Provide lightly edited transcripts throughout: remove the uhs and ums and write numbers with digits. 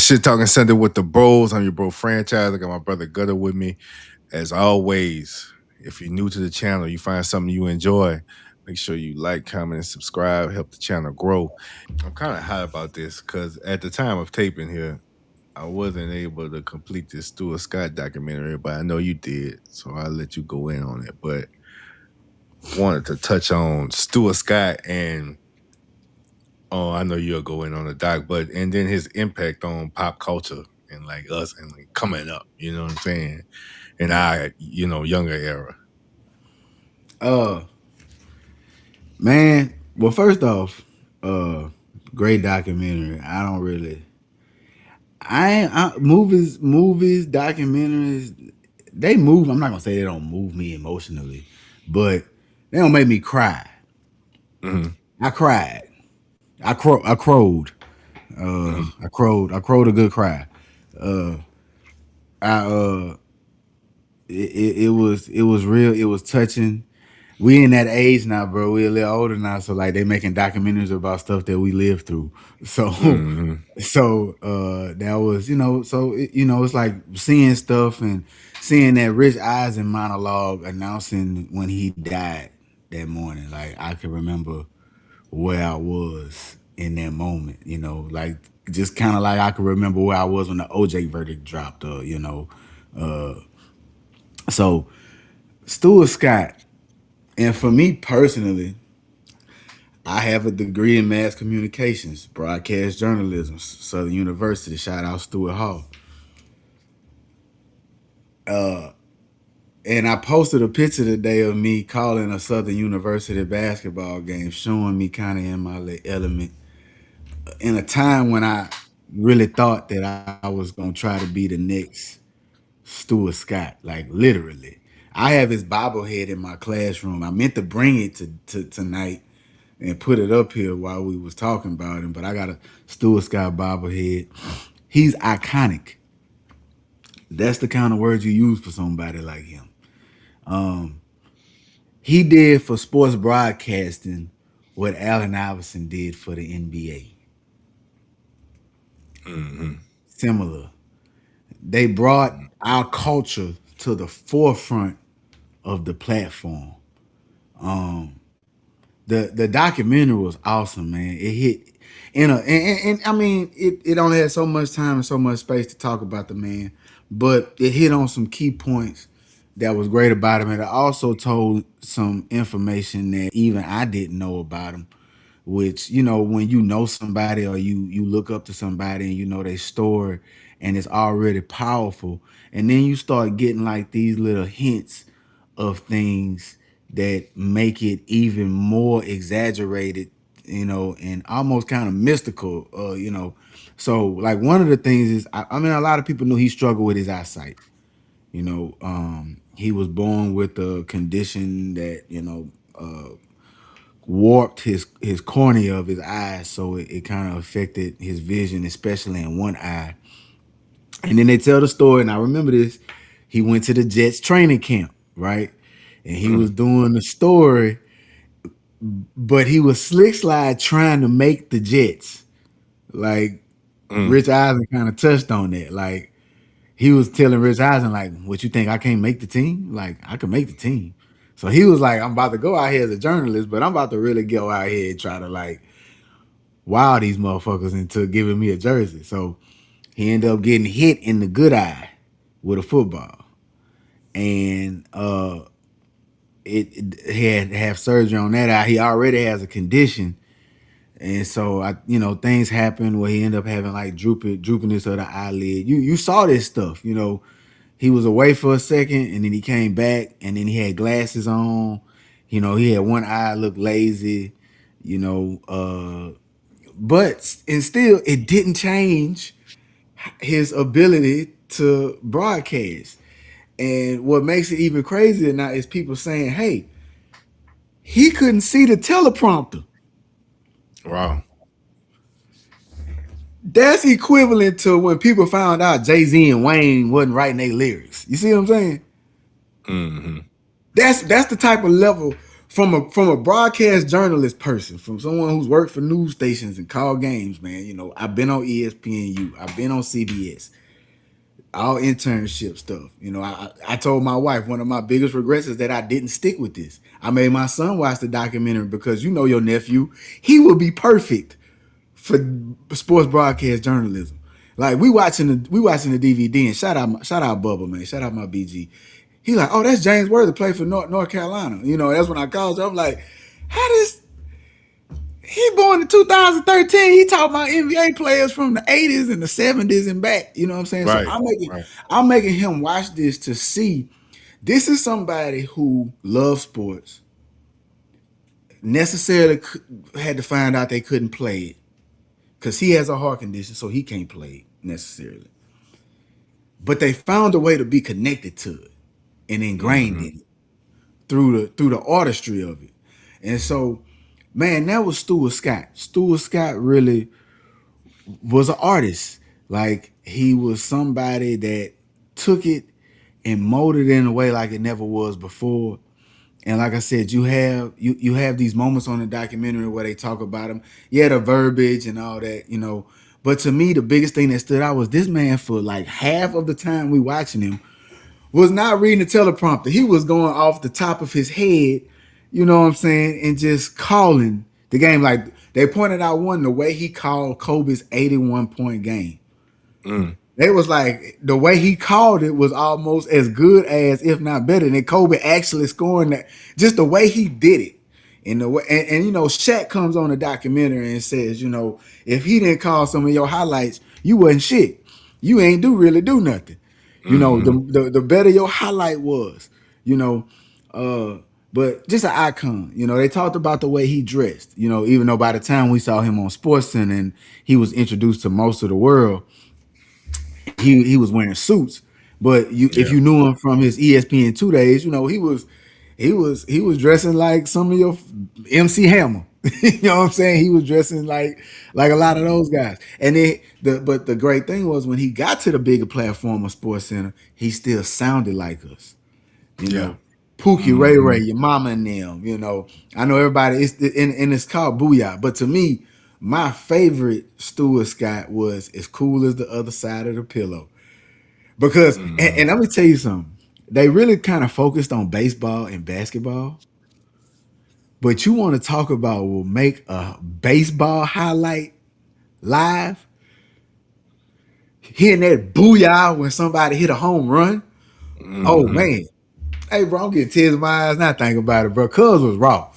is Shit Talkin Sunday with the bros. I'm your bro franchise. I got my brother Gutter with me. As always, if you're new to the channel, you find something you enjoy, make sure you like, comment, and subscribe. Help the channel grow. I'm kind of high about this because at the time of taping here, I wasn't able to complete this Stuart Scott documentary, but I know you did, so I'll let you go in on it. But wanted to touch on Stuart Scott and I know you'll go in on the doc, and then his impact on pop culture and like us and like coming up, you know what I'm saying? In our, younger era. Man, well, first off, great documentary. Movies, documentaries, they move. I'm not gonna say they don't move me emotionally, but they don't make me cry. I cried. I crowed. I crowed a good cry. I it was real. It was touching. We in that age now, bro. We a little older now, so like they making documentaries about stuff that we lived through. So, that was it's like seeing stuff and seeing that Rich Eisen monologue announcing when he died that morning. Like I can remember where I was in that moment. Like just kind of like I can remember where I was when the OJ verdict dropped. So Stuart Scott. And for me personally, I have a degree in mass communications, broadcast journalism, Southern University. Shout out Stuart Hall. And I posted a picture today of me calling a Southern University basketball game, showing me kind of in my element in a time when I really thought that I was gonna try to be the next Stuart Scott, like literally. I have his bobblehead in my classroom. I meant to bring it to tonight and put it up here while we was talking about him. But I got a Stuart Scott bobblehead. He's iconic. That's the kind of words you use for somebody like him. He did for sports broadcasting what Allen Iverson did for the NBA. Similar. They brought our culture to the forefront of the platform. The documentary was awesome, man. It hit and I mean it only had so much time and so much space to talk about the man, but it hit on some key points that was great about him. And it also told some information that even I didn't know about him. Which, when you know somebody or you look up to somebody and you know their story and it's already powerful, and then you start getting like these little hints of things that make it even more exaggerated, and almost kind of mystical, So like one of the things is, I mean, a lot of people knew he struggled with his eyesight. He was born with a condition that warped his cornea of his eyes, so it kind of affected his vision, especially in one eye. And then they tell the story, and I remember this. He went to the Jets training camp, right? And he was doing the story, but he was slick slide trying to make the Jets. Like Rich Eisen kind of touched on that. Like he was telling Rich Eisen, like, "What you think? I can't make the team? Like I can make the team." So he was like, "I'm about to go out here as a journalist, but I'm about to really go out here and try to like wow these motherfuckers into giving me a jersey." So he ended up getting hit in the good eye with a football, and he had to have surgery on that eye. He already has a condition, and so things happen where he ended up having like droopiness of the eyelid. You saw this stuff, He was away for a second, and then he came back, and then he had glasses on. He had one eye look lazy, but and still it didn't change his ability to broadcast. And what makes it even crazier now is people saying, "Hey, he couldn't see the teleprompter." Wow. That's equivalent to when people found out Jay-Z and Wayne wasn't writing their lyrics. You see what I'm saying? That's the type of level from a broadcast journalist person, from someone who's worked for news stations and called games, man. I've been on ESPNU, I've been on CBS, all internship stuff. I told my wife one of my biggest regrets is that I didn't stick with this. I made my son watch the documentary because your nephew, he would be perfect for sports broadcast journalism. Like we watching the DVD, and shout out Bubba, man, shout out my BG. He like, oh, that's James Worthy played for North Carolina. That's when I called you. I'm like, how does he born in 2013? He taught my NBA players from the 80s and the 70s and back. You know what I'm saying? So Right. I'm making Right. I'm making him watch this to see this is somebody who loves sports, necessarily had to find out they couldn't play it because he has a heart condition, so he can't play it necessarily. But they found a way to be connected to it and ingrained Mm-hmm. in it through the artistry of it. And so, man, that was Stuart Scott. Stuart Scott really was an artist. Like he was somebody that took it and molded it in a way like it never was before. And like I said, you have these moments on the documentary where they talk about him. Yeah, the verbiage and all that. But to me, the biggest thing that stood out was this man for like half of the time we watching him was not reading the teleprompter. He was going off the top of his head, you know what I'm saying, and just calling the game. Like they pointed out the way he called Kobe's 81-point game. Mm. They was like the way he called it was almost as good as, if not better, than Kobe actually scoring that. Just the way he did it, and the way, and Shaq comes on the documentary and says, if he didn't call some of your highlights, you wasn't shit. You ain't really do nothing. Mm-hmm. The better your highlight was, you know, uh, but just an icon. They talked about the way he dressed. Even though by the time we saw him on SportsCenter and he was introduced to most of the world, he was wearing suits. But if Yeah. you knew him from his ESPN 2 days, he was dressing like some of your MC Hammer. You know what I'm saying? He was dressing like a lot of those guys. And but the great thing was when he got to the bigger platform of Sports Center, he still sounded like us. You Yeah. know, Pookie, Ray Mm-hmm. Ray, your mama and them. I know everybody. It's called Booyah. But to me, my favorite Stuart Scott was as cool as the other side of the pillow. Because Mm-hmm. and let me tell you something. They really kind of focused on baseball and basketball. But you want to talk about will make a baseball highlight live? Hearing that booyah when somebody hit a home run. Oh Mm-hmm. man. Hey, bro, I'm getting tears in my eyes not thinking about it, bro. Cuz was raw.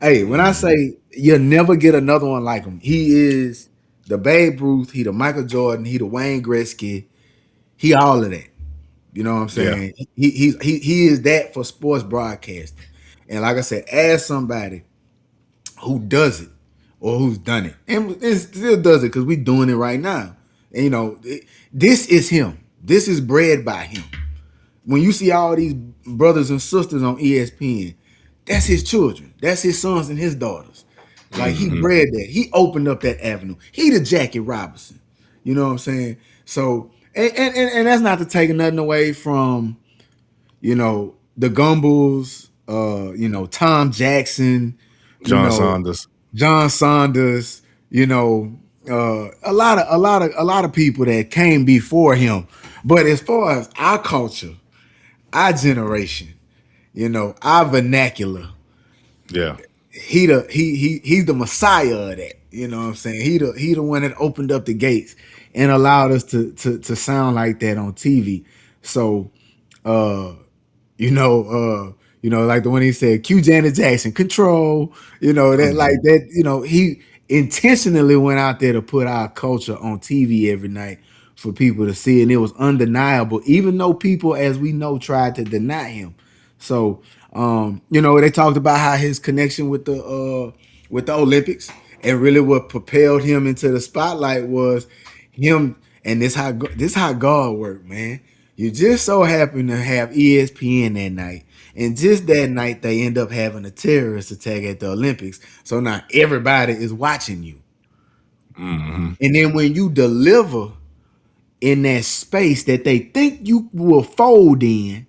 Hey, when I Mm-hmm. say you'll never get another one like him, he is the Babe Ruth, he the Michael Jordan, he the Wayne Gretzky, he all of that. You know what I'm Yeah. saying? He is that for sports broadcasting. And like I said, as somebody who does it or who's done it and still does it because we doing it right now. And this is him. This is bred by him. When you see all these brothers and sisters on ESPN, that's his children. That's his sons and his daughters. Like he Mm-hmm. bred that. He opened up that avenue. He the Jackie Robinson. You know what I'm saying? So and that's not to take nothing away from the Gumbles, Tom Jackson, you John know, Saunders. John Saunders, a lot of people that came before him. But as far as our culture, our generation, our vernacular, Yeah. he's the messiah of that. You know what I'm saying? He the one that opened up the gates and allowed us to sound like that on TV. So uh like the one he said, Q Janet Jackson, control, that like Mm-hmm. that, he intentionally went out there to put our culture on TV every night for people to see, and it was undeniable, even though people, as we know, tried to deny him. So, they talked about how his connection with the Olympics and really what propelled him into the spotlight was him, and this how God worked, man. You just so happen to have ESPN that night, and just that night they end up having a terrorist attack at the Olympics. So now everybody is watching you, Mm-hmm. and then when you deliver in that space that they think you will fold in,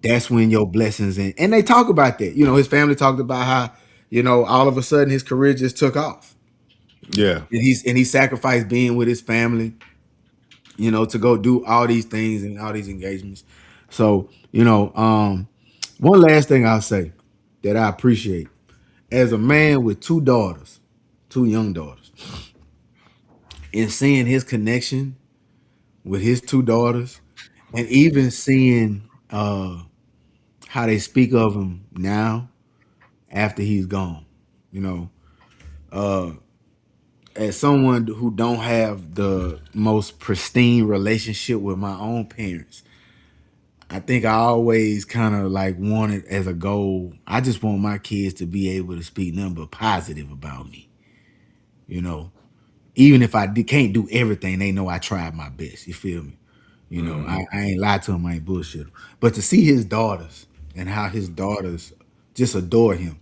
That's when your blessings and they talk about that. You know, his family talked about how, you know, all of a sudden his career just took off. Yeah. And he sacrificed being with his family, you know, to go do all these things and all these engagements. So, you know, one last thing I'll say that I appreciate as a man with two daughters, two young daughters, and seeing his connection with his two daughters, and even seeing how they speak of him now after he's gone. You know, as someone who don't have the most pristine relationship with my own parents, I think I always kind of like wanted as a goal. I just want my kids to be able to speak nothing but positive about me. You know, even if can't do everything, they know I tried my best. You feel me? You know, Hmm. I ain't lied to him, I ain't bullshit him. But to see his daughters and how his daughters just adore him,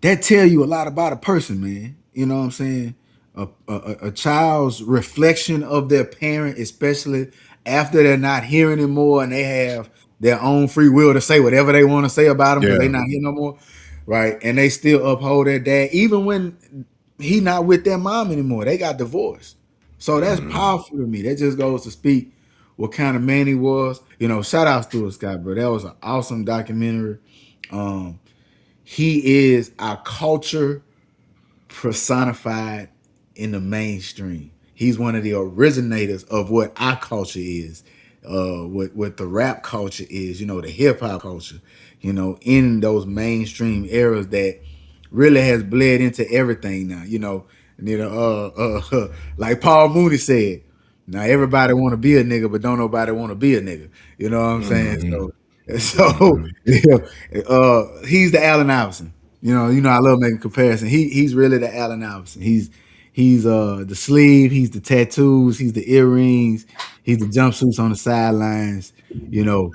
that tell you a lot about a person, man. You know what I'm saying? A child's reflection of their parent, especially after they're not here anymore and they have their own free will to say whatever they want to say about them because Yeah. they're not here no more, right? And they still uphold their dad, even when he not with their mom anymore. They got divorced. So that's Hmm. powerful to me. That just goes to speak what kind of man he was. You know, shout out Stuart Scott, bro. That was an awesome documentary. Um, he is our culture personified in the mainstream. He's one of the originators of what our culture is, what the rap culture is, you know, the hip hop culture, you know, in those mainstream eras that really has bled into everything now, like Paul Mooney said, now everybody want to be a nigga, but don't nobody want to be a nigga. You know what I'm saying? Hmm. So Hmm. he's the Allen Iverson. I love making comparison. He's really the Allen Iverson. He's the sleeve, he's the tattoos, he's the earrings, he's the jumpsuits on the sidelines. You know,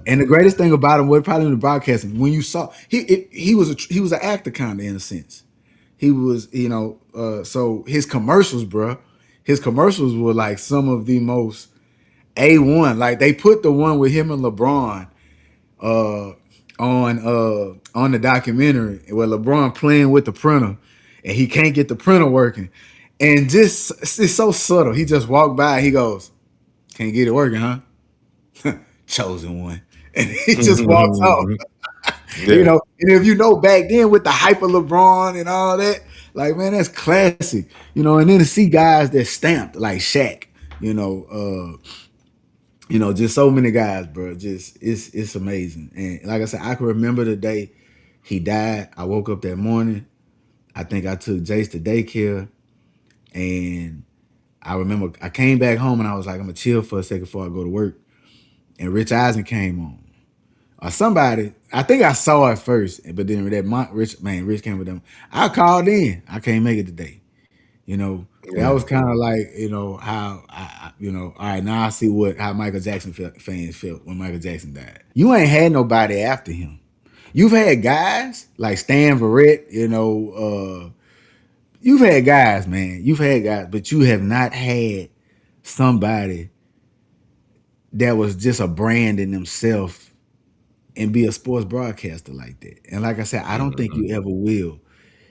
and the greatest thing about him, what probably in the broadcasting, when you saw he was an actor kind of in a sense. He was, so his commercials, bro, his commercials were like some of the most A1. Like they put the one with him and LeBron uh on the documentary where LeBron playing with the printer and he can't get the printer working. And just it's so subtle. He just walked by, he goes, "Can't get it working, huh?" Chosen one. And he just walks off. Yeah. And if you know back then with the hyper LeBron and all that, like man, that's classic. And then to see guys that stamped like Shaq, you know, just so many guys, bro. Just it's amazing. And like I said, I can remember the day he died. I woke up that morning. I think I took Jace to daycare, and I remember I came back home and I was like, I'm gonna chill for a second before I go to work. And Rich Eisen came on. Or somebody, I think I saw it first, but then Rich came with them. I called in. I can't make it today. That Yeah. was kind of like, how all right, now I see how Michael Jackson fans felt when Michael Jackson died. You ain't had nobody after him. You've had guys like Stan Verrett, you've had guys, man. You've had guys, but you have not had somebody that was just a brand in themselves and be a sports broadcaster like that. And like I said, I don't think Hmm. you ever will.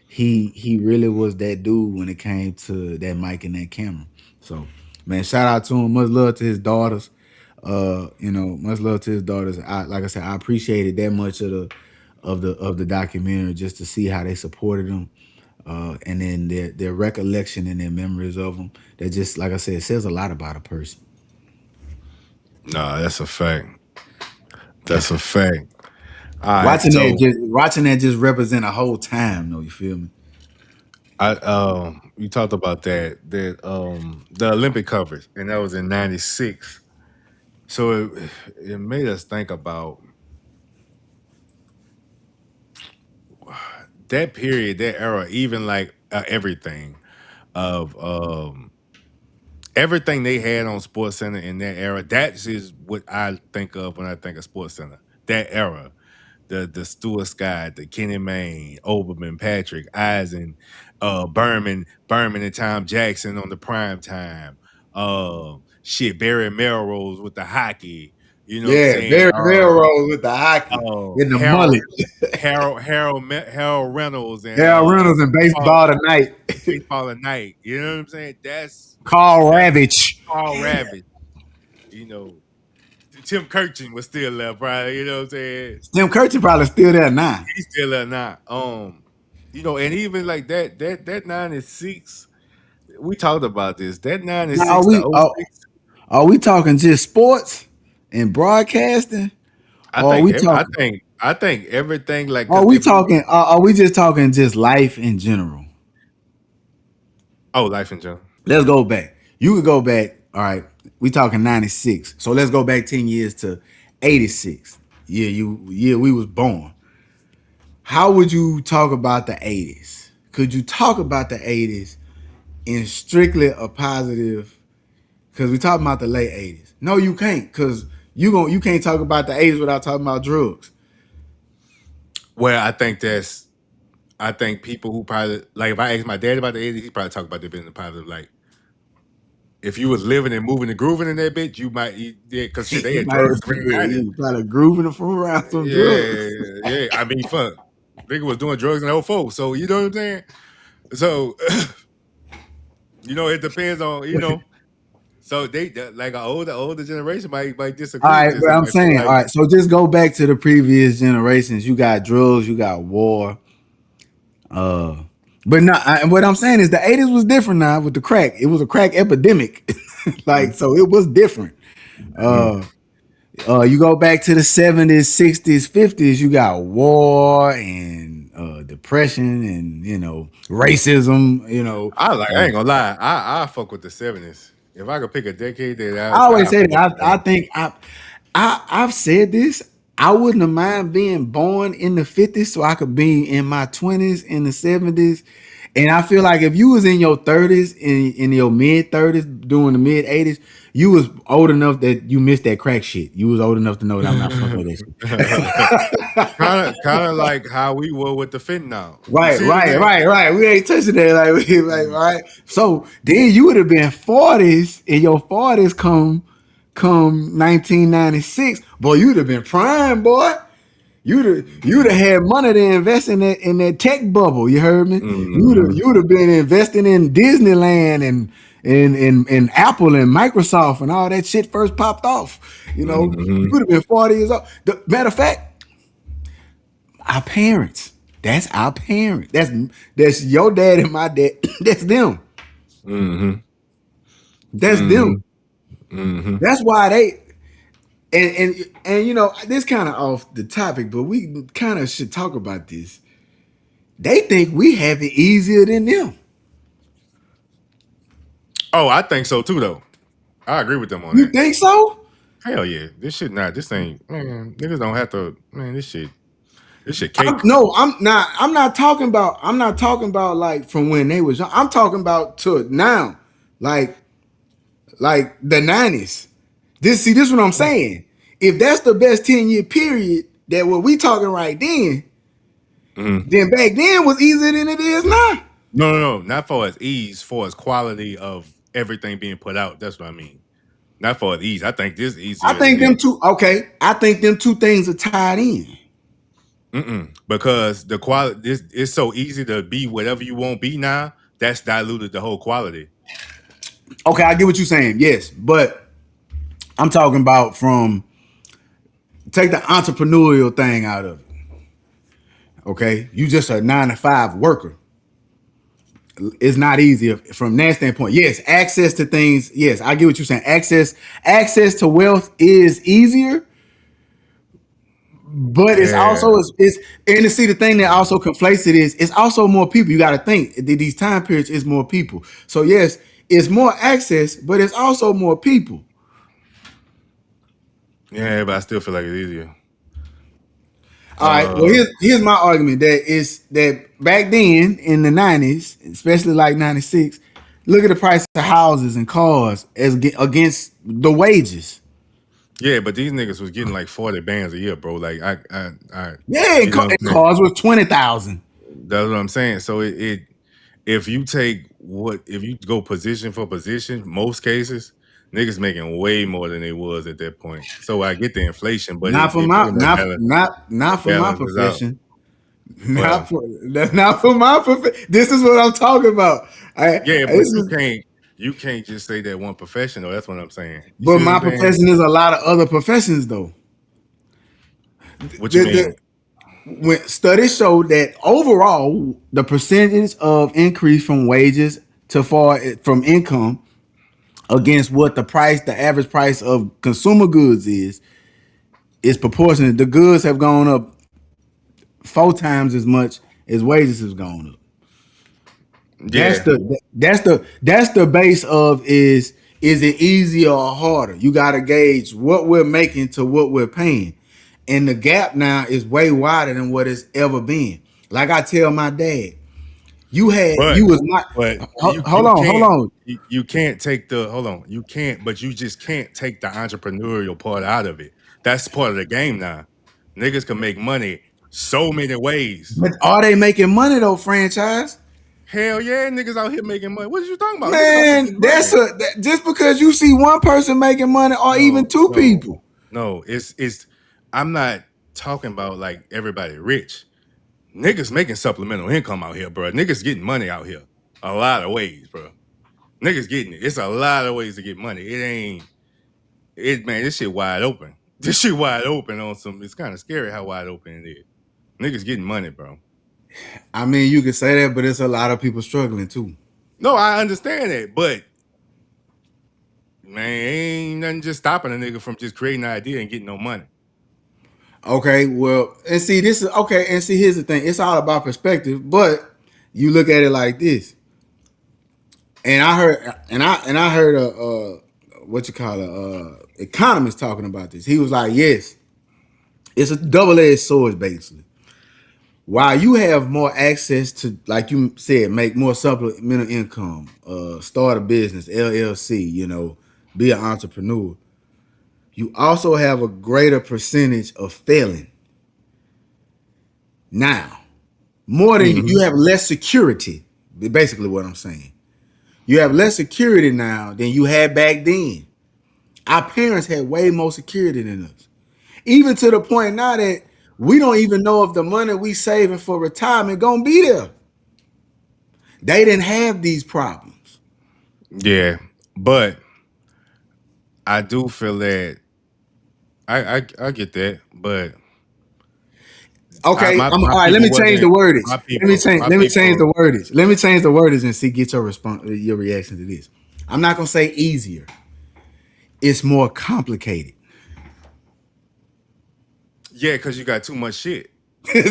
He really was that dude when it came to that mic and that camera. So, man, shout out to him. Much love to his daughters. Much love to his daughters. Like I said, I appreciated that much of the documentary just to see how they supported him. And then their recollection and their memories of him. That just like I said, says a lot about a person. Nah, that's a fact. That's a fact. All right. Watching that just represent a whole time, though. You feel me? I you talked about the Olympic coverage, and that was in '96. So it made us think about that period, that era, even like everything of everything they had on Sports Center in that era. That is what I think of when I think of Sports Center. That era, the Stuart Scott, the Kenny Mayne, Oberman, Patrick, Eisen, Berman, and Tom Jackson on the prime time. Shit, Barry Melrose with the hockey. You know what I'm Yeah, saying? very railroad with the hockey in the Harold mullet. Harold Reynolds and Harold Reynolds and Paul baseball tonight. Baseball at Night. You know what I'm saying? Carl That's Ravitch. Paul Ravage. You know, Tim Kirchin was still there, probably. You know what I'm saying? Tim Curtin probably still there now. He's still there now. And even like that 96, we talked about this. That Now, 96 to oh six. are we talking just sports and broadcasting? Or are we talking? I think everything like Are because we if you talking? Are we just talking just life in general? life in general. Let's go back. You could go back. All right, we talking 96. So let's go back 10 years to 86. Yeah, we was born. How would you talk about the 80s? Could you talk about the 80s in strictly a positive? Because we talking about the late 80s. No, you can't, because you can't talk about the 80s without talking about drugs. Well, I think people who probably like if I ask my dad about the 80s, he probably talk about the business positive. Like if you was living and moving and grooving in that bitch, you might yeah, cause shit, they You had might have drugs said in the 90s. you probably grooving from around some drugs. Yeah, yeah. I mean, fuck. Nigga was doing drugs in 04, so you know what I'm saying? So it depends on, so like an older generation might All disagree with right, this but and I'm might feel saying, all like right, so just go back to the previous generations. You got drugs, you got war. Uh, but not. What I'm saying is the 80s was different now with the crack. It was a crack epidemic, like so it was different. mm, Uh, you go back to the 70s, 60s, 50s. You got war and depression and racism. I ain't gonna lie. I fuck with the 70s. If I could pick a decade I that always I say fuck with that. the I 70s. think I've said this. I wouldn't have mind being born in the 50s so I could be in my 20s in the 70s. And I feel like if you was in your 30s, in your mid 30s, during the mid 80s, you was old enough that you missed that crack shit. You was old enough to know that I'm not fucking with that shit. Kind of like how we were with the fentanyl. You Right, see what I'm right, saying? right, right. We ain't touching that. Like, we, like, right. So then you would have been 40s, in your 40s come 1996. Boy, you'd have been prime, boy. You'd have had money to invest in that tech bubble. You heard me? Mm-hmm. You'd have been investing in Disneyland and Apple and Microsoft and all that shit first popped off. You Mm-hmm. would have been 40 years old. Matter of fact, our parents. That's our parents. That's your dad and my dad. That's them. Mm-hmm. That's them. Mm-hmm. Mm-hmm. That's why they and this kind of off the topic, but we kind of should talk about this. They think we have it easier than them. Oh, I think so too, though. I agree with them on You that. think so? Hell yeah, this ain't, man. Niggas don't have to, man. This shit cake. No, I'm not. I'm not talking about. I'm not talking about like from when they was young. I'm talking about to now, like the 90s. This is what I'm saying. If that's the best 10-year period, that what we talking right Mm-hmm. then back then was easier than it is now. No, not for as ease, for as quality of everything being put out. That's what I mean. Not for as ease. I think this I easier than think them them. two. Okay, I think them two things are tied in. Because the quality, this it's so easy to be whatever you want to be now. That's diluted the whole quality. Okay, I get what you're saying. Yes, but I'm talking about from take the entrepreneurial thing out of it. Okay, you just a 9 to 5 worker. It's not easy from that standpoint. Yes, access to things. Yes, I get what you're saying. Access to wealth is easier, but it's Yeah, also it's and to see the thing that also conflates it is it's also more people. You got to think these time periods is more people. So yes, it's more access, but it's also more people. yeah, but I still feel like it's easier. All right. Well, Uh, here's my argument that is that back then in the 90s, especially like 96, look at the price of houses and cars as against the wages. yeah, but these niggas was getting like 40 bands a year, bro. Like Yeah, you know what I'm and saying? cars was 20,000. That's what I'm saying. So if you take if you go position for position, most cases, Niggas making way more than they was at that point. So I get the inflation, but Not for it my pretty much not for my balances out. profession. Well, Not for my profession. This is what I'm talking about. yeah, but This is, you can't just say that one profession though. That's what I'm saying. You but see what I'm my saying? profession is a lot of other professions though. What you The, mean? when studies show that overall the percentage of increase from wages to far from income against what the average price of consumer goods is proportionate. The goods have gone up 4 times as much as wages has gone up. That's Yeah, the base of is it easier or harder? You got to gauge what we're making to what we're paying, and the gap now is way wider than what it's ever been. Like I tell my dad, but you was not. Hold you on, hold can't on. you can't take the hold on. You can't, but you just can't take the entrepreneurial part out of it. That's part of the game now. Niggas can make money so many ways. But are they making money though, franchise? Hell yeah, niggas out here making money. What are you talking about? Niggas out here Man, getting money. just because you see one person making money or even No, two no, people. no. It's I'm not talking about like everybody rich. Niggas making supplemental income out here, bro. Niggas getting money out here. A lot of ways, bro. Niggas getting it. It's a lot of ways to get money. It ain't it man, this shit wide open. This shit wide open on some it's kind of scary how wide open it is. Niggas getting money, bro. I mean, you can say that, but it's a lot of people struggling too. No, I understand that, but man, ain't nothing just stopping a nigga from just creating an idea and getting no money. Okay, well, and see, this is okay, and see, here's the thing: it's all about perspective. But you look at it like this, and I heard a what you call economist talking about this. He was like, yes, it's a double edged sword, basically. While you have more access to, like you said, make more supplemental income, start a business, LLC, be an entrepreneur. You also have a greater percentage of failing. Now, more than you Mhm. have less security. Basically, what I'm saying, you have less security now than you had back then. Our parents had way more security than us, even to the point now that we don't even know if the money we saving for retirement gonna be there. They didn't have these problems. Yeah, but I do feel that I get that, but Okay, my all right. Let people me change the wasn't wordage. my Let me people change. my Let me change people. the wordage. Let me change the wordage and see get your response, your reaction to this. I'm not gonna say easier. It's more complicated. Yeah, because you got too much shit.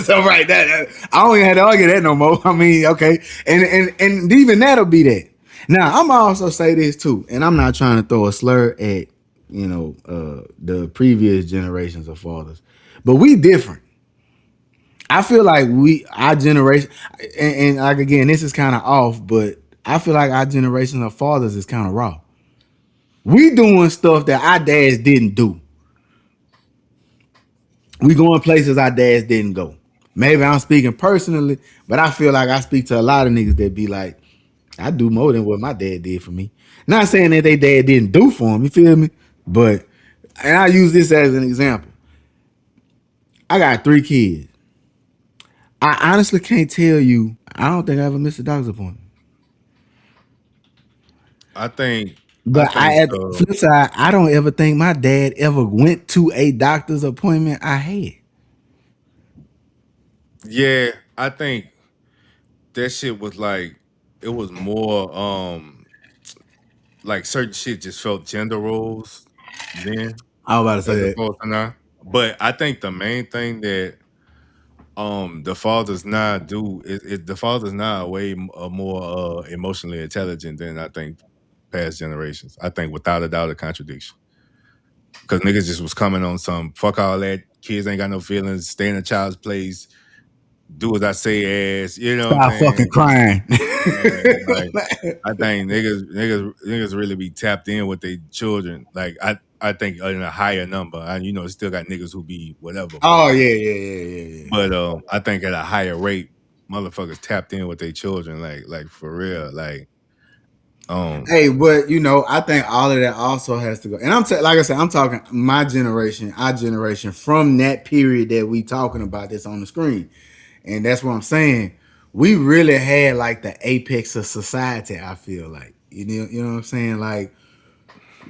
So right, I don't even have to argue that no more. I mean, okay, and even that'll be that. Now, I'm also say this too, and I'm not trying to throw a slur at the previous generations of fathers, but we different. I feel like our generation, and like again, this is kind of off, but I feel like our generation of fathers is kind of raw. We doing stuff that our dads didn't do. We going places our dads didn't go. Maybe I'm speaking personally, but I feel like I speak to a lot of niggas that be like, I do more than what my dad did for me. Not saying that they dad didn't do for him, you feel me? But and I use this as an example. I got 3 kids. I honestly can't tell you. I don't think I ever missed a doctor's appointment. I think I But think at the flip side, I don't ever think my dad ever went to a doctor's appointment I had. yeah, I think that shit was like it was more like certain shit just felt gender roles then I was about to as say that. opposed to now. But I think the main thing that the fathers now do is the fathers now are way more emotionally intelligent than I think past generations. I think without a doubt a contradiction. Cause niggas just was coming on some fuck all that. Kids ain't got no feelings. Stay in a child's place. Do as I say as you know what I'm Stop fucking saying. crying. And like I think niggas really be tapped in with their children. Like I think in a higher number. And you know, still got niggas who be whatever, Oh yeah, yeah, yeah, yeah, yeah. but I think at a higher rate, motherfuckers tapped in with their children, like for real, like Hey, but I think all of that also has to go. And like I said, I'm talking my generation, our generation, from that period that we talking about this on the screen, and that's what I'm saying. We really had like the apex of society. I feel like you know what I'm saying. Like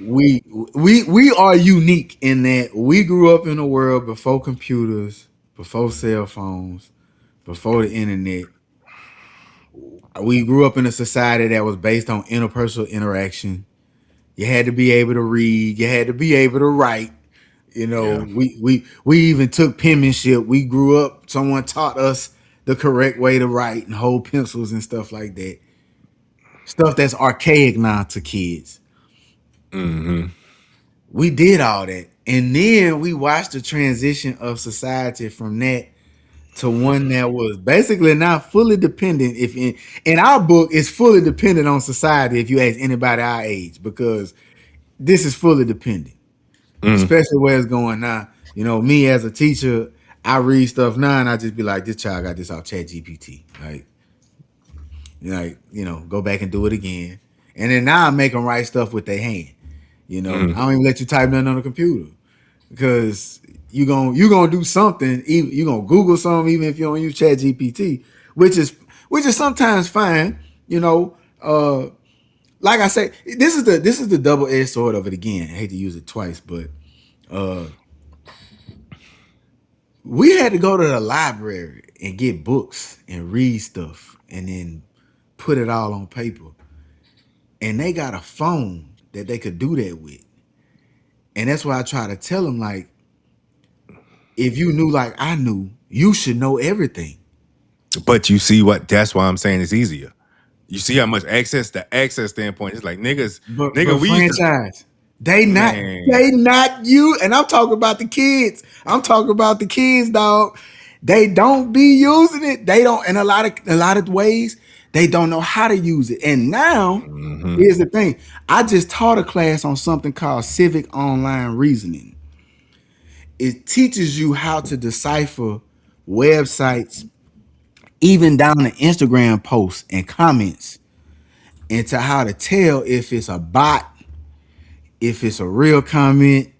we we are unique in that we grew up in a world before computers, before cell phones, before the internet. We grew up in a society that was based on interpersonal interaction. You had to be able to read. You had to be able to write. Yeah. We even took penmanship. We grew up. Someone taught us the correct way to write and hold pencils and stuff like that. Stuff that's archaic now to kids. Mm-hmm. We did all that, and then we watched the transition of society from that to one that was basically not fully dependent. If in our book, it's fully dependent on society. If you ask anybody our age, because this is fully dependent, Mm. especially where it's going now. Me as a teacher, I read stuff now and I just be like, this child got this off Chat GPT. Go back and do it again. And then now I make them write stuff with their hand. Mm. I don't even let you type nothing on the computer because you gonna do something. You gonna Google something even if you don't use Chat GPT, which is sometimes fine. You know, uh, like I say, this is the double edged sword of it again. I hate to use it twice, but uh, we had to go to the library and get books and read stuff and then put it all on paper. And they got a phone that they could do that with. And that's why I try to tell them, like, if you knew like I knew, you should know everything. But you see what? That's why I'm saying it's easier. You see how much access, the access standpoint is like niggas, But nigga. We used to, franchise, they not man. they not you. And I'm talking about the kids. I'm talking about the kids, dog. They don't be using it. They don't, in a lot of ways, they don't know how to use it. And now, Mm-hmm. here's the thing. I just taught a class on something called civic online reasoning. It teaches you how to decipher websites, even down to Instagram posts and comments, into how to tell if it's a bot, if it's a real comment,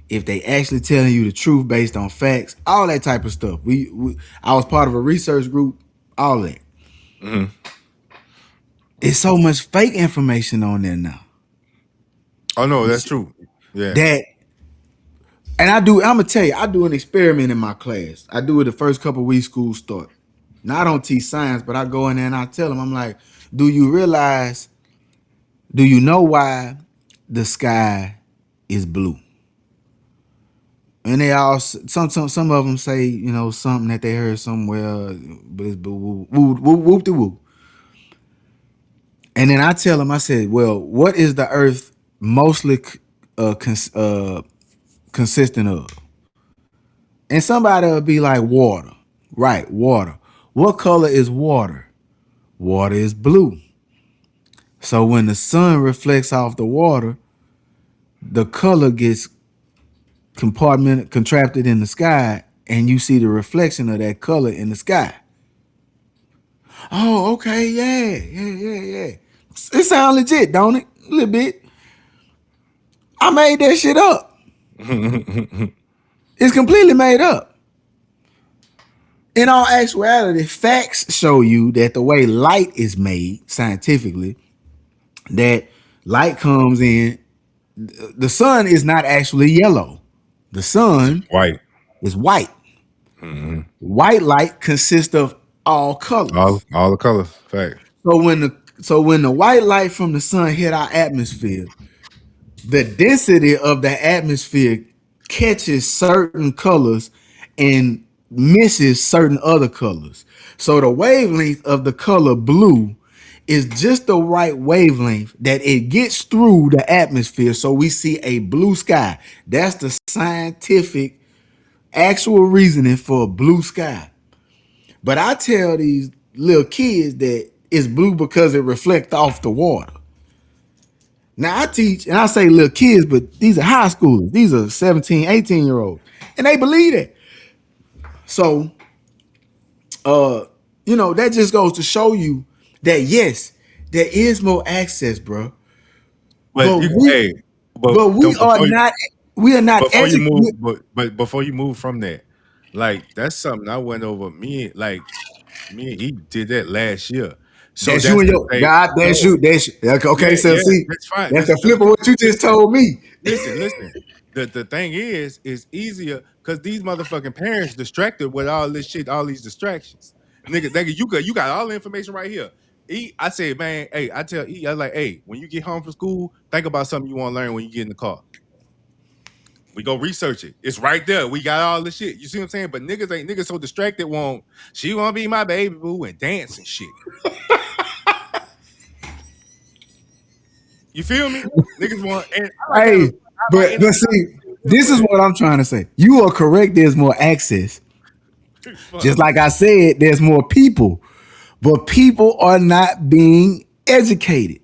if they actually telling you the truth based on facts, all that type of stuff. I was part of a research group, all that. Mm-hmm. There's so much fake information on there now. Oh no, You that's see true. Yeah. that, and I'm gonna tell you, I do an experiment in my class. I do it the first couple weeks school start. Now I don't teach science, but I go in there and I tell them, I'm like, do you realize? Do you know why the sky is blue? And they all some of them say something that they heard somewhere, but it's boo woo woo whoop de woo. And then I tell them, I said, well, what is the Earth mostly consistent of? And somebody will be like water, right? Water. What color is water? Water is blue. So when the sun reflects off the water, the color gets contracted in the sky, and you see the reflection of that color in the sky. Oh, okay, yeah. It sounds legit, don't it? A little bit. I made that shit up. It's completely made up. In all actuality, facts show you that the way light is made scientifically, that light comes in, the sun is not actually yellow. The sun White. is white. Mm-hmm. White light consists of all colors. All the colors. Fact. So when the white light from the sun hit our atmosphere, the density of the atmosphere catches certain colors and misses certain other colors. So the wavelength of the color blue is just the right wavelength that it gets through the atmosphere. So we see a blue sky. That's the scientific actual reasoning for a blue sky. But I tell these little kids that it's blue because it reflects off the water. Now I teach, and I say little kids, but these are high schoolers. These are 17, 18-year-olds. And they believe it. So, that just goes to show you that yes, There is more access, bro. But But you, we hey, but but we don't are not we are not before you move, educated. but before you move from that, like that's something I went over. Me and he did that last year. So That's you that's and the your thing. God. That's No, you. That's you. Okay. yeah, So yeah, see, that's fine. that's This the flip of what you just listen, told me. listen. The thing is easier because these motherfucking parents distracted with all this shit, all these distractions. Nigga, you got all the information right here. I say, man, hey, I tell I like, hey, when you get home from school, think about something you want to learn when you get in the car. We go research it. It's right there. We got all the shit. You see what I'm saying? But niggas so distracted won't she wanna be my baby boo and dance and shit. You feel me? Niggas want and I like Hey, have my but inner but child. see, Yeah, this go is ahead. what I'm trying to say. You are correct. There's more access. Fuck. Just like I said, there's more people, but people are not being educated.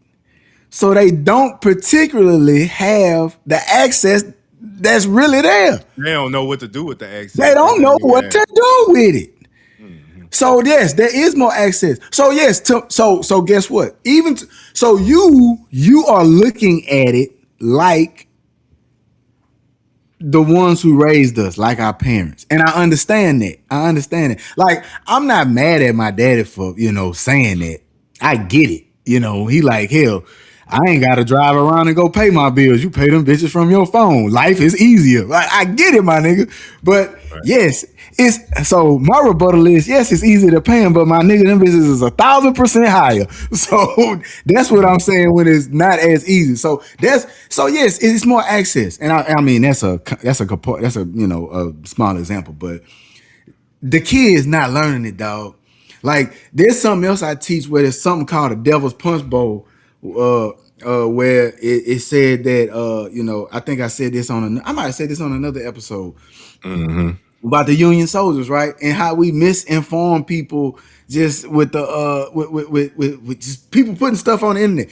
So they don't particularly have the access that's really there. They don't know what to do with the They access. That's don't what know you what mean. to do with it. Mhm. So yes, there is more access. So yes, so guess what? So you are looking at it like the ones who raised us, like our parents. And I understand that. I understand it. Like, I'm not mad at my daddy for, saying that. I get it. He like, hell, I ain't gotta drive around and go pay my bills. You pay them bitches from your phone. Life is easier. Like, I get it, my nigga. But Right. yes, it's so my rebuttal is yes, it's easy to pay them, but my nigga, them business is 1,000% higher. So that's what I'm saying when it's not as easy. So yes, it's more access, and I mean that's a a small example, but the kid is not learning it, dog. Like there's something else I teach where there's something called a Devil's Punch Bowl, where it said that I think I said this I might have said this on another episode Mhm. about the Union soldiers, right? And how we misinform people just with the with just people putting stuff on the internet.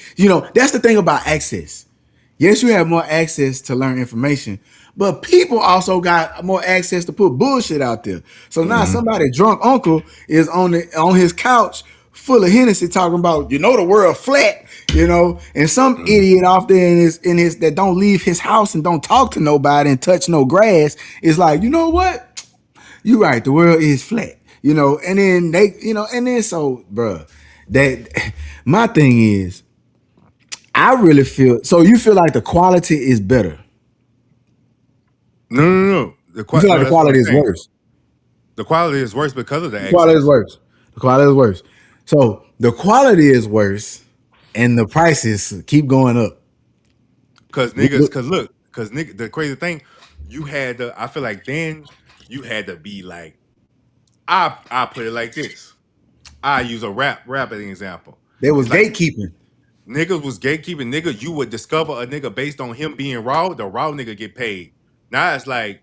That's the thing about access. Yes, you have more access to learn information, but people also got more access to put bullshit out there. So now Mhm. somebody drunk uncle is on his couch full of Hennessy talking about the world flat, and some Mhm. idiot off there in his that don't leave his house and don't talk to nobody and touch no grass is like, you know what? You right, the world is flat. And then and then so, bruh, that my thing is, I really feel so. You feel like the quality is better. No, no, no. You feel like No, the that's what I'm quality is saying. worse. The quality is worse because of the The quality is access. worse. The quality is worse. So the quality is worse, and the prices keep going up. Cause nigga, the crazy thing, I feel like then you had to be like, I put it like this. I use a rap as an example. There was It's like gatekeeping. niggas was gatekeeping. Nigga, you would discover a nigga based on him being raw. The raw nigga get paid. Now it's like,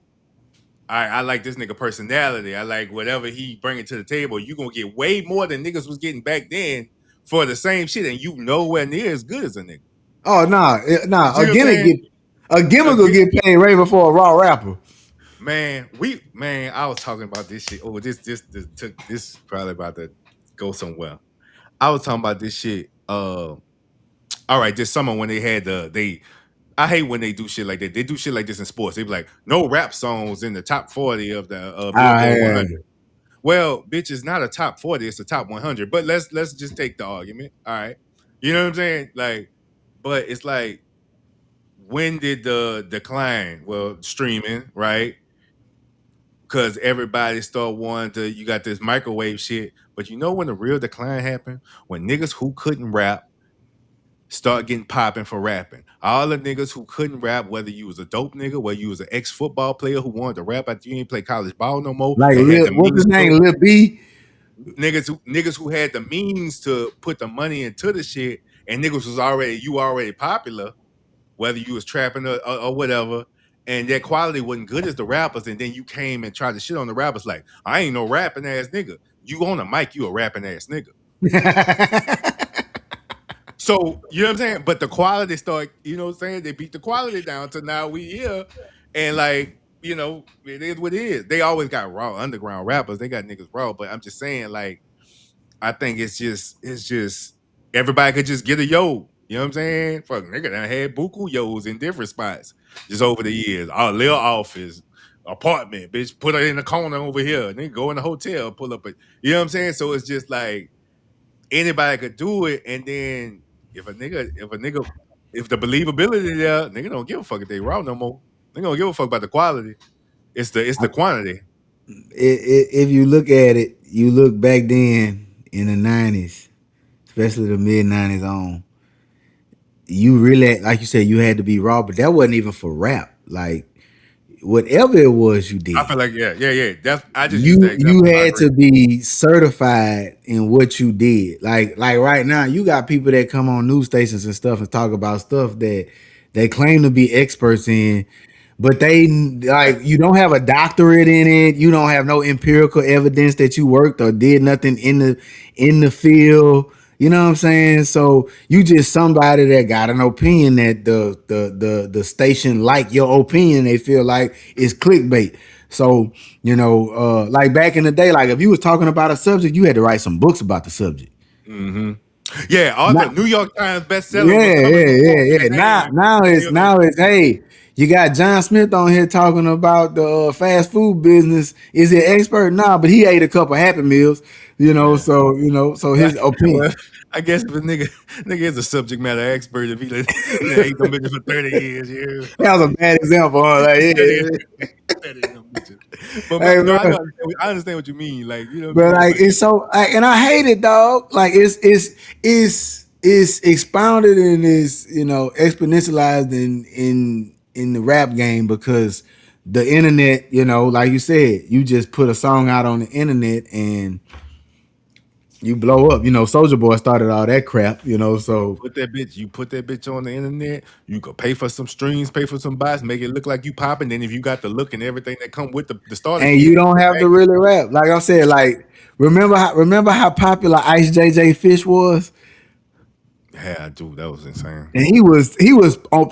I like this nigga personality. I like whatever he bringing to the table. You gonna get way more than niggas was getting back then for the same shit, and you nowhere near as good as a nigga. Oh nah, You nah. see what I'm saying? A gimmick will Again, get paid right before a raw rapper. I was talking about this shit. Oh, this probably about to go somewhere. I was talking about this shit. All right, this summer when they had I hate when they do shit like that. They do shit like this in sports. They be like, no rap songs in the top 40 of the Billboard I 100. Well, bitch, it's not a top 40, it's a top 100. But let's just take the argument. All right. You know what I'm saying? Like, but it's like, when did the decline? Well, streaming, right? Because everybody start wanting to, you got this microwave shit. But you know when the real decline happened? When niggas who couldn't rap start getting popping for rapping. All the niggas who couldn't rap, whether you was a dope nigga, whether you was an ex-football player who wanted to rap after you ain't play college ball no more like and had the what's his means to, name, Lil B. niggas who had the means to put the money into the shit, and niggas was already popular, whether you was trapping or whatever, and that quality wasn't good as the rappers, and then you came and tried to shit on the rappers like, I ain't no rapping ass nigga. You on a mic, you a rapping ass nigga. So you know what I'm saying? But the quality start, you know what I'm saying? They beat the quality down to now we here. And like, it is what it is. They always got raw underground rappers. They got niggas raw. But I'm just saying, like, I think it's just everybody could just get a yo. You know what I'm saying? Fuck, nigga done had buku yos in different spots just over the years. Our little office, apartment, bitch, put it in the corner over here. Nigga go in the hotel, pull up a, you know what I'm saying? So it's just like anybody could do it. And then if the believability there, nigga don't give a fuck if they raw no more. They don't give a fuck about the quality. It's the quantity. If you look at it, you look back then in the '90s, especially the mid '90s on. You really, like you said, you had to be raw, but that wasn't even for rap. Like whatever it was you I did, feel like yeah. That's I just use that you example. I had agree. to be certified in what you did. Like right now, you got people that come on news stations and stuff and talk about stuff that they claim to be experts in, but they like you don't have a doctorate in it. You don't have no empirical evidence that you worked or did nothing in the field. You know what I'm saying? So you just somebody that got an opinion that the station like your opinion. They feel like it's clickbait. So like back in the day, like if you was talking about a subject, you had to write some books about the subject. Mm-hmm. Yeah, Not, author, New York Times bestseller was yeah, coming yeah, before yeah, your yeah. Now, name. now You it's know, now it's hey, you got John Smith on here talking about the fast food business. Is he an expert? Nah, but he ate a couple Happy Meals. yeah. So Well, his opinion. well, I guess the nigga is a subject matter expert if he done ate them bitches for 30 years. Yeah, That was a bad example. Huh? Like, study, yeah. studying them bitches. But Hey, no, bro. I understand what you mean. Like, you know what I'm But saying? like But it's so like, and I hate it, dog. Like it's expounded and is exponentialized in the rap game because the internet, like you said, you just put a song out on the internet and you blow up. Soldier Boy started all that crap. So you put that bitch on the internet. You could pay for some streams, pay for some bots, make it look like you popping. Then if you got the look and everything that come with the starter and kit, you don't have to really rap. Like I said, like remember how popular Ice JJ Fish was. yeah, dude, that was insane. And he was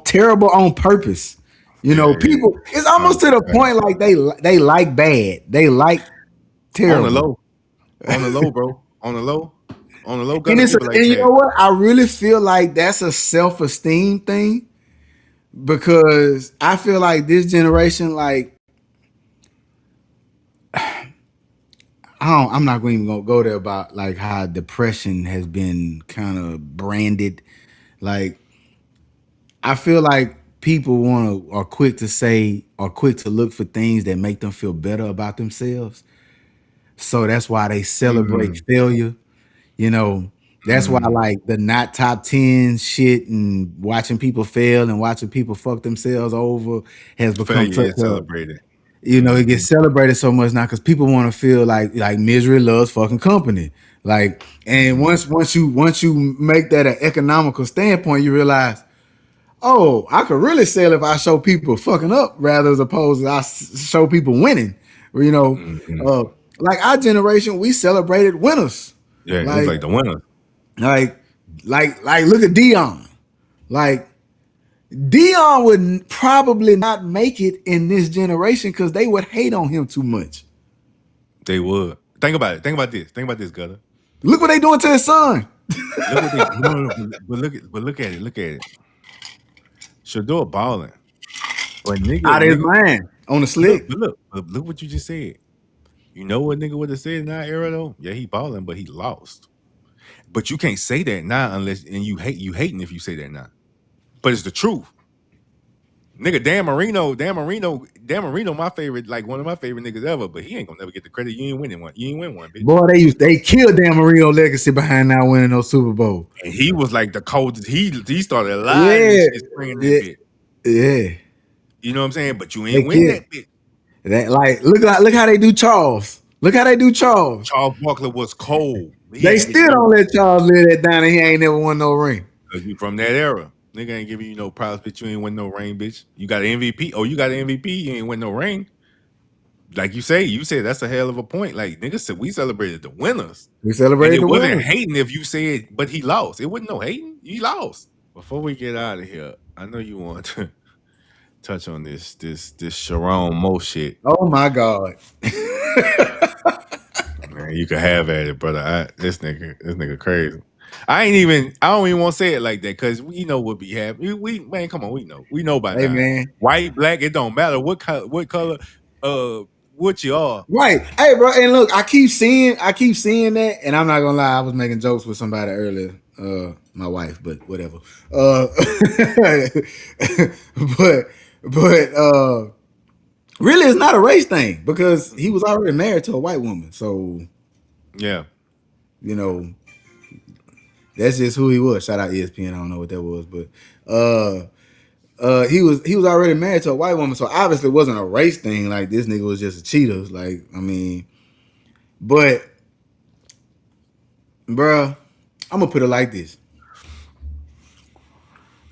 terrible on purpose. Yeah, yeah, People. It's almost hundred to the percent point like they like bad. They like on the terrible. low, on the low, bro, on the low, And gutter people like and you that. know what? I really feel like that's a self esteem thing because I feel like this generation, like I'm not even gonna go there about like how depression has been kind of branded. Like I feel like people are quick to say or quick to look for things that make them feel better about themselves. So that's why they celebrate Mm, failure. You know, that's why mm. like the not top 10 shit and watching people fail and watching people fuck themselves over has become Failure such is a celebrated. it Hmm. gets celebrated so much now because people want to feel like misery loves fucking company. Like, and Hmm. once you make that an economical standpoint, you realize, oh, I could really sell if I show people fucking up rather as opposed to show people winning. You know, Hmm. uh, like our generation, we celebrated winners. Yeah, it's Like, like the winner. like, like, look at Dion. Like, Dion would probably not make it in this generation because they would hate on him too much. They would think about it. Think about this. Think about this, gutter. Look what they doing to his son. Look what they no, but look at it. Look at it. Shador balling, but Out of his mind on the slick. but look what you just said. You know what nigga would have said in that era though? Yeah, he balling, but he lost. But you can't say that now unless and you hating if you say that now. But it's the truth. Nigga, Dan Marino, my favorite, like one of my favorite niggas ever, but he ain't gonna never get the credit. You ain't winning one. You ain't win one, bitch. Boy, they killed Dan Marino legacy behind now winning those Super Bowl. And he was like the coldest. He started lying and Yeah, shit, spraying that yeah, bitch. yeah. You know what I'm saying? But you They ain't win killed that bitch. that. Like, look how they do Charles. Look how they do Charles. Charles Barkley was cold. He They ain't get still no don't let Charles live that down, and he ain't never won no ring. because you from that era. Nigga ain't giving you no props, bitch. You ain't win no ring, bitch. You got an MVP. Oh, you got an MVP. You ain't win no ring. Like you said that's a hell of a point. Like niggas said, we celebrated the winners, We and celebrated it the wasn't winners. hating if you said, but he lost. It wasn't no hating. He lost. Before we get out of here, I know you want to touch on this Sherrone Moore shit. Oh my God. Man, you can have at it, brother. This nigga crazy. I don't even want to say it like that because we know what be happening. Man, come on, we know by Hey now. man, White, black, it don't matter what color, uh, what you are. right? Hey, bro, and look, I keep seeing that, and I'm not gonna lie, I was making jokes with somebody earlier, my wife, but whatever. Uh, but really, it's not a race thing because he was already married to a white woman, so Yeah. you know that's just who he was. Shout out ESPN. I don't know what that was, but uh, he was already married to a white woman, so obviously it wasn't a race thing. Like this nigga was just a cheater. Like I mean, but bruh, I'm gonna put it like this.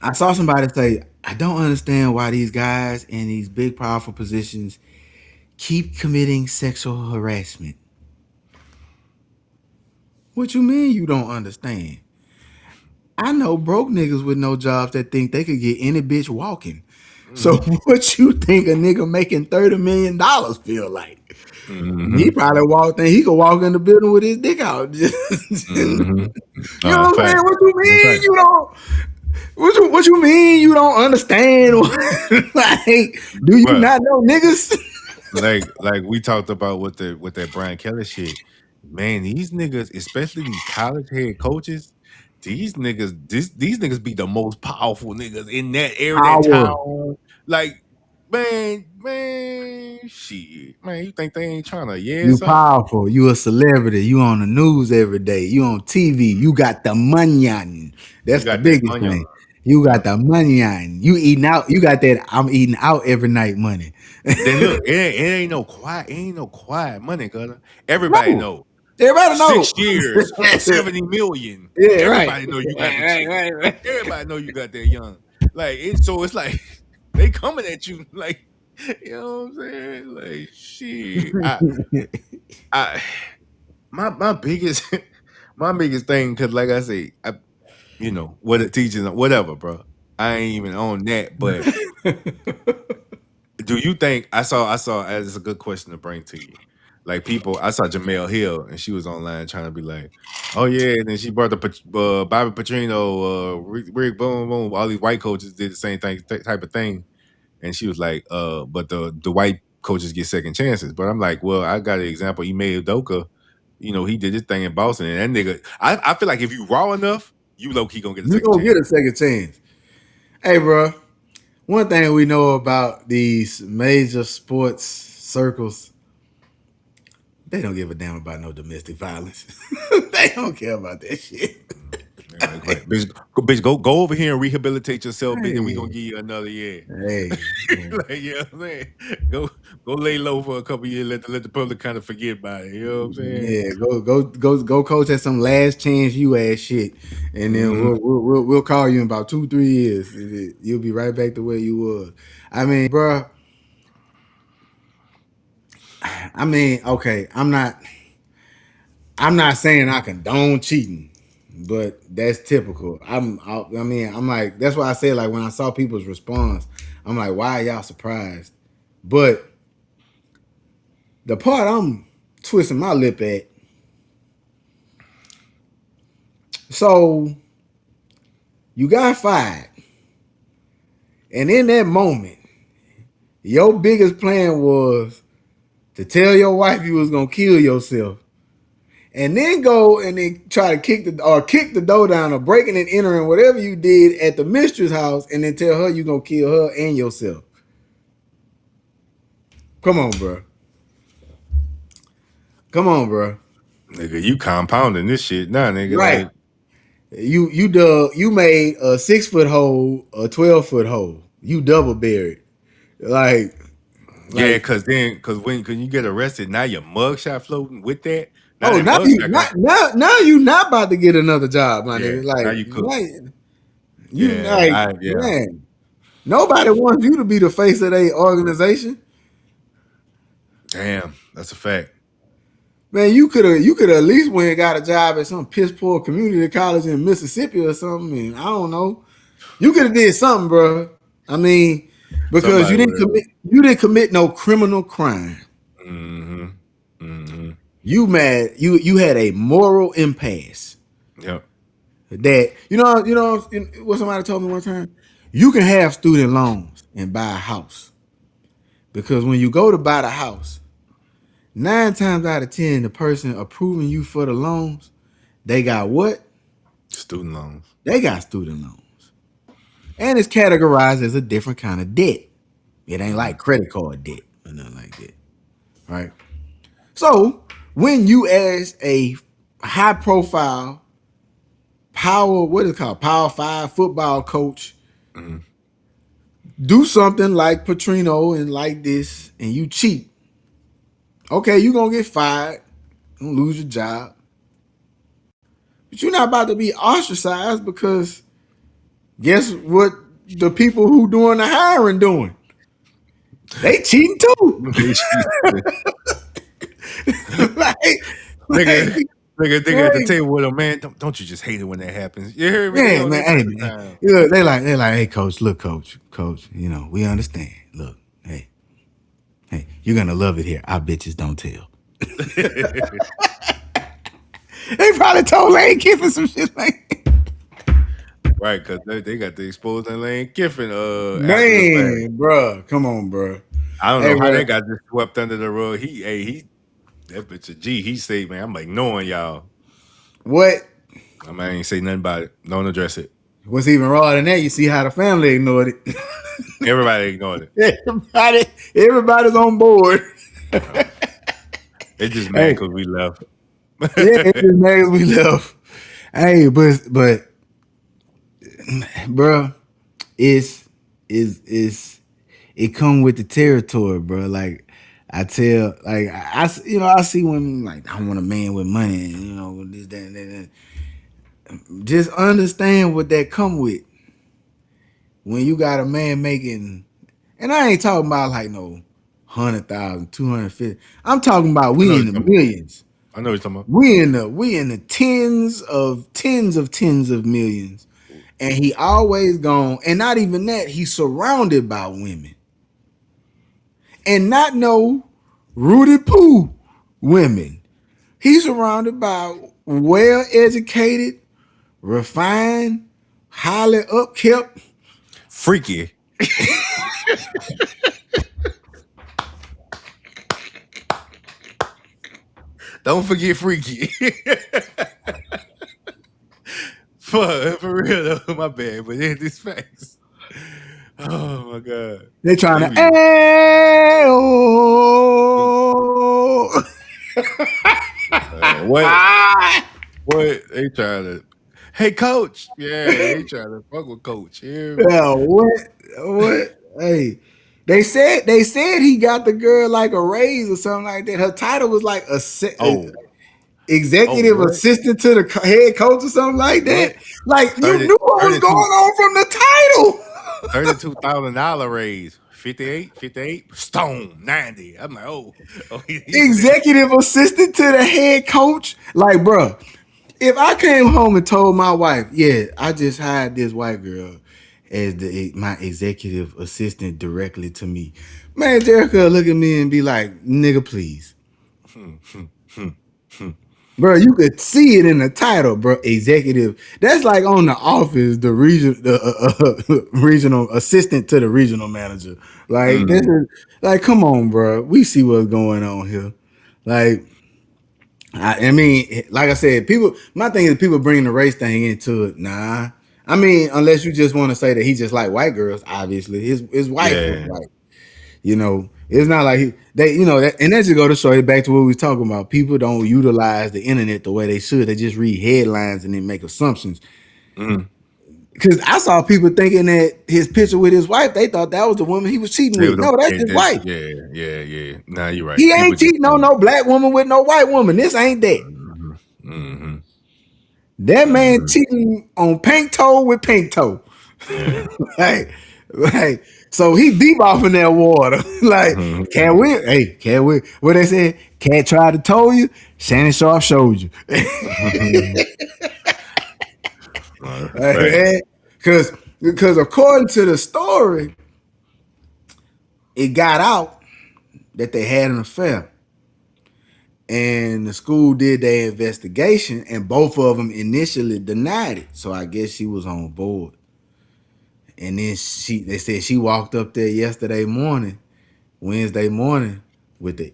I saw somebody say, I don't understand why these guys in these big, powerful positions keep committing sexual harassment. What you mean you don't understand? I know broke niggas with no jobs that think they could get any bitch walking. So Mm-hmm. what you think a nigga making $30 million feel like? He Mm-hmm. probably walked in. He could walk in the building with his dick out. You Mm-hmm. know what I'm saying? Fact. What you In mean fact. you don't? What you mean you don't understand? Like, do you Bruh, not know niggas? like we talked about with that Brian Kelly shit. Man, these niggas, especially these college head coaches, these niggas be the most powerful niggas in that area, that Power. town. Like, man, shit. Man, you think they ain't trying to You something? powerful. You a celebrity. You on the news every day. You on TV. You got the money on. You That's the got that biggest money on. thing. You Yeah. got the money on. You eating out. You got that I'm eating out every night money. Then look, it ain't no quiet money, cuz everybody No. know. Everybody know. 6 years, 70 million. Yeah, right. Everybody know you got the Right, chicken. right, right, Everybody know you got that young. Like it's like they coming at you like you know what I'm saying? Like shit. right. I my biggest my biggest thing, cause like I say, what it teaches whatever, bro. I ain't even on that, but do you think I saw as a good question to bring to you. Like people, I saw Jamel Hill and she was online trying to be like, oh yeah, and then she brought the Bobby Petrino, Rick Boom Boom, all these white coaches did the same thing type of thing, and she was like, but the white coaches get second chances. But I'm like, well, I got an example. Ime Udoka, he did his thing in Boston, and that nigga, I feel like if you raw enough, you low key gonna get a You second gonna chance. get a second chance. Hey, bro. One thing we know about these major sports circles, they don't give a damn about no domestic violence. They don't care about that shit. They're like, right, bitch, go over here and rehabilitate yourself, bitch, and we gonna Hey, give you another year. hey, yeah. Like, you know what I'm saying? Go lay low for a couple years, let the public kind of forget about it. You know what I'm saying? Yeah, go coach at some last chance you ass shit, and then Mhm. we'll call you in about 2-3 years. You'll be right back to where you was. I mean, bro. I mean, okay. I'm not saying I condone cheating, but that's typical. I'm like that's why I say like when I saw people's response, I'm like, why are y'all surprised? But the part I'm twisting my lip at, so you got fired, and in that moment, your biggest plan was to tell your wife you was gonna kill yourself, and then go and then try to kick the door down or breaking and entering whatever you did at the mistress house, and then tell her you gonna kill her and yourself. Come on, bro. Come on, bro. Nigga, you compounding this shit now, nigga. Right. Like, You made a 6 foot hole, a 12 foot hole. You double buried. Like yeah, like cause when you get arrested, now your mugshot floating with that. Now oh that now you mugshot got now you not about to get another job, my yeah. nigga. Now you cook. You Yeah, like yeah. man. Nobody wants you to be the face of their organization. Damn, that's a fact. Man, you could at least went and got a job at some piss poor community college in Mississippi or something. And I don't know. You could have did something, bro. I mean, because Somebody would have. you didn't commit no criminal crime. Mm-hmm. Mm-hmm. You mad you had a moral impasse. Yep. that what somebody told me one time. You can have student loans and buy a house because when you go to buy the house, 9 times out of 10, the person approving you for the loans, they got what? Student loans. They got student loans, and it's categorized as a different kind of debt. It ain't Mm-hmm. like credit card debt or nothing like that, right? So when you as a high profile what is it called, Power Five football coach, Mm-hmm. do something like Petrino and like this, and you cheat, okay, you gonna get fired, you gonna lose your job, but you're not about to be ostracized because guess what? The people who doing the hiring doing, they cheating too. like, like, nigga, nigga at the hey, table with him, man. Don't you just hate it when that happens? You hear me? They yeah, on man, that hey, type of man. time. Look, they like, hey, coach, look, coach, we understand. Look, hey, you're gonna love it here. Our bitches don't tell. They probably told Lane Kiffin some shit like, Right, because they got the exposed and Lane Kiffin after the fact. man, bro, come on, bro. I don't Hey, know how bro, that got just swept under the rug. He that bitch a G. He say, man, I'm ignoring y'all. what? I mean, I ain't say nothing about it. Don't address it. What's even rawer than that? You see how the family ignored it. Everybody ignored it. Everybody, everybody's on board. Uh, they just mad Hey, because we left. yeah, it just mad we left. Hey, but, bro, it's it come with the territory, bro. Like I tell, like I see women like I want a man with money, and with this, that, and that. Just understand what that come with when you got a man making, and I ain't talking about like no 100,000, 250. I'm talking about I know we what in you're the talking about. millions. I know what you're talking We in the tens of millions. about. And he always gone, and not even that, he's surrounded by women. And not no Rudy Poo women. He's surrounded by well educated, refined, highly upkept. Freaky. Don't forget Freaky. For real though, my bad, but it is facts. Oh my god. They're trying They to, be what what they trying to, hey coach. Yeah, they trying to fuck with coach. You hear me? yeah, what? Hey, they said he got the girl like a raise or something like that. Her title was like Oh, oh executive what? assistant to the head coach or something like that. What? Like you 30 knew what was going 32 on from the title. $32,000 raise. 58, 58, stone 90. I'm like, oh, he said, Executive assistant to the head coach. Like, bruh, if I came home and told my wife, yeah, I just hired this white girl as my executive assistant directly to me, man, Jericho look at me and be like, nigga, please. hmm, hmm, hmm, hmm. Bro, you could see it in the title, bro. Executive. That's like on the office, the regional assistant to the regional manager. Like this Mm, is like, come on, bro. We see what's going on here. Like, I mean, like I said, people. My thing is people bringing the race thing into it. Nah, I mean, unless you just want to say that he just like white girls. Obviously, his wife was yeah. white. It's not like and that's just go to show you back to what we was talking about. People don't utilize the internet the way they should. They just read headlines and then make assumptions. Mm. Because I saw people thinking that his picture with his wife, they thought that was the woman he was cheating They with. was No, that's yeah, his wife. yeah. Nah, you're right. He People ain't just cheating on no black woman with no white woman. This ain't that. hmm hmm That man hmm cheating on pink toe with pink toe. yeah. like, so he deep off in that water. Like, Mhm. can't win. Hey, can't win. What they said? Cat tried to told you. Shannon Sharp showed you. Right. Because according to the story, it got out that they had an affair. And the school did their investigation, and both of them initially denied it. So I guess she was on board. And then they said she walked up there yesterday morning, Wednesday morning, with the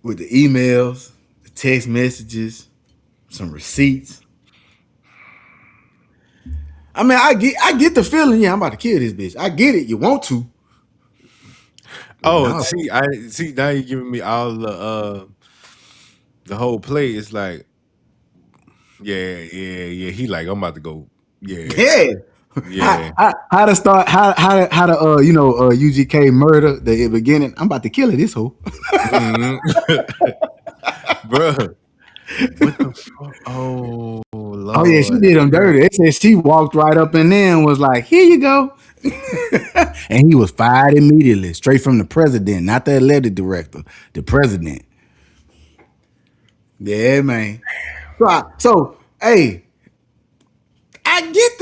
emails, the text messages, some receipts. I mean, I get the feeling, yeah, I'm about to kill this bitch. I get it. You want to. But Oh, no. see, I see now you're giving me all the whole play. It's like, yeah. He like, I'm about to go. Yeah, Yeah. yeah. How to start how to UGK murder the beginning. I'm about to kill it, this hoe. Mhm. Bruh. What the fuck? Oh Oh yeah, she Lord. did him dirty. They said she walked right up in there and was like, "Here you go," and he was fired immediately, straight from the president, not the elected director, the president. Yeah, man. Hey, I get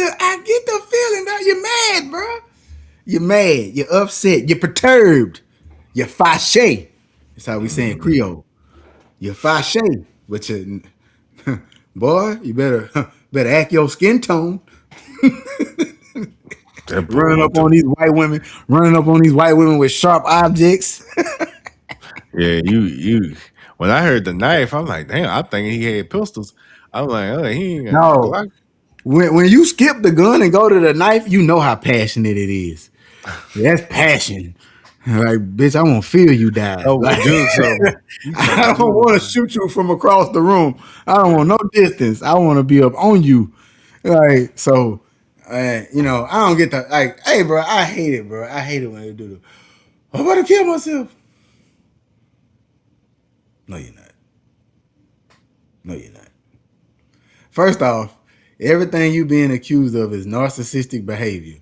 the feeling that you're mad, bro. You're mad. You're upset. You're perturbed. You're fâché. That's how we say in Mhm. Creole. You're fâché. But you, boy, you better act your skin tone. That boy Running went up on to these white women, with sharp objects. yeah, you when I heard the knife, I'm like, damn, I think he had pistols. I'm like, oh, he ain't got no No, Glock. when you skip the gun and go to the knife, you know how passionate it is. That's passion. Like, bitch, I want to feel you die. Oh, Like, but do something. You trying to I don't do want to shoot you from across the room. I don't want no distance. I want to be up on you. Like, so, I don't get the, like, hey, bro, I hate it, bro. I hate it when they do the, I'm about to kill myself. No, you're not. No, you're not. First off, everything you being accused of is narcissistic behavior.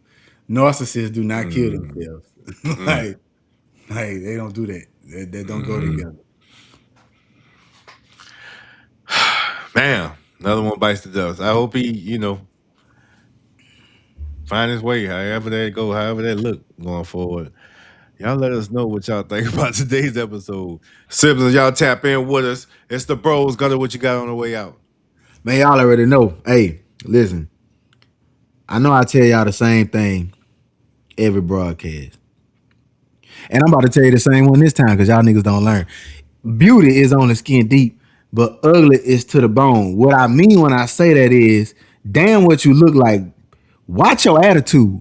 Narcissists do not kill mm, themselves. mm, like, they don't do that. They don't go mm. together. Damn, another one bites the dust. I hope he, find his way, however that go, however that look going forward. Y'all let us know what y'all think about today's episode. Siblings, y'all tap in with us. It's the bros. Got what you got on the way out. Man, y'all already know. Hey, listen, I know I tell y'all the same thing every broadcast. And I'm about to tell you the same one this time because y'all niggas don't learn. Beauty is on the skin deep, but ugly is to the bone. What I mean when I say that is, damn what you look like. Watch your attitude.